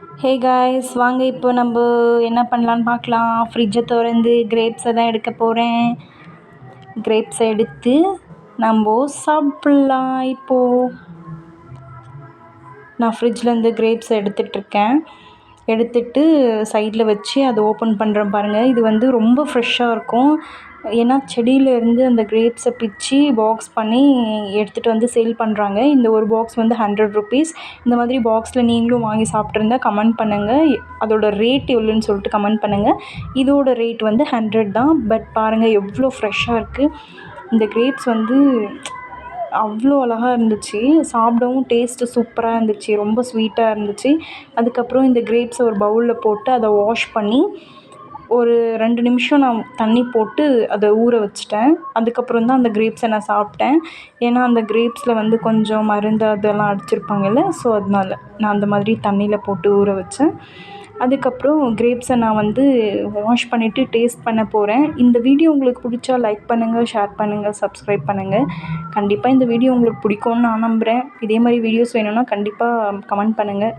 Hey guys, வாங்க இப்போ நம்ம என்ன பண்ணலான்னு பார்க்கலாம். ஃப்ரிட்ஜை திறந்து கிரேப்ஸை தான் எடுக்க போகிறேன். கிரேப்ஸை எடுத்து நம்ம சாப்பிட்லாம். இப்போது நான் ஃப்ரிட்ஜ்லேருந்து கிரேப்ஸை எடுத்துட்டு சைடில் வச்சு அதை ஓப்பன் பண்ணுறேன் பாருங்கள். இது வந்து ரொம்ப ஃப்ரெஷ்ஷாக இருக்கும். ஏன்னா செடியிலேருந்து அந்த கிரேப்ஸை பிச்சு பாக்ஸ் பண்ணி எடுத்துகிட்டு வந்து சேல் பண்ணுறாங்க. இந்த ஒரு பாக்ஸ் வந்து 100 ருபீஸ். இந்த மாதிரி பாக்ஸில் நீங்களும் வாங்கி சாப்பிட்ருந்தா கமெண்ட் பண்ணுங்கள். அதோட ரேட் எவ்வளோன்னு சொல்லிட்டு கமெண்ட் பண்ணுங்கள். இதோட ரேட் வந்து 100 தான். பட் பாருங்கள் எவ்வளோ ஃப்ரெஷ்ஷாக இருக்குது. இந்த கிரேப்ஸ் வந்து அவ்வளோ அழகாக இருந்துச்சு. சாப்பிடவும் டேஸ்ட்டு சூப்பராக இருந்துச்சு. ரொம்ப ஸ்வீட்டாக இருந்துச்சு. அதுக்கப்புறம் இந்த கிரேப்ஸை ஒரு பவுலில் போட்டு அதை வாஷ் பண்ணி ஒரு 2 நிமிஷம் நான் தண்ணி போட்டு அதை ஊற வச்சுட்டேன். அதுக்கப்புறம் தான் அந்த கிரேப்ஸை நான் சாப்பிட்டேன். ஏன்னா அந்த கிரேப்ஸில் வந்து கொஞ்சம் மருந்து அதெல்லாம் அடிச்சிருப்பாங்கல்ல, ஸோ அதனால நான் அந்த மாதிரி தண்ணியில் போட்டு ஊற வச்சேன். அதுக்கப்புறம் கிரேப்ஸை நான் வந்து வாஷ் பண்ணிவிட்டு டேஸ்ட் பண்ண போகிறேன். இந்த வீடியோ உங்களுக்கு பிடிச்சா லைக் பண்ணுங்கள், ஷேர் பண்ணுங்கள், சப்ஸ்கிரைப் பண்ணுங்கள். கண்டிப்பாக இந்த வீடியோ உங்களுக்கு பிடிக்கும்னு நான் நம்புகிறேன். இதே மாதிரி வீடியோஸ் வேணும்னா கண்டிப்பாக கமெண்ட் பண்ணுங்கள்.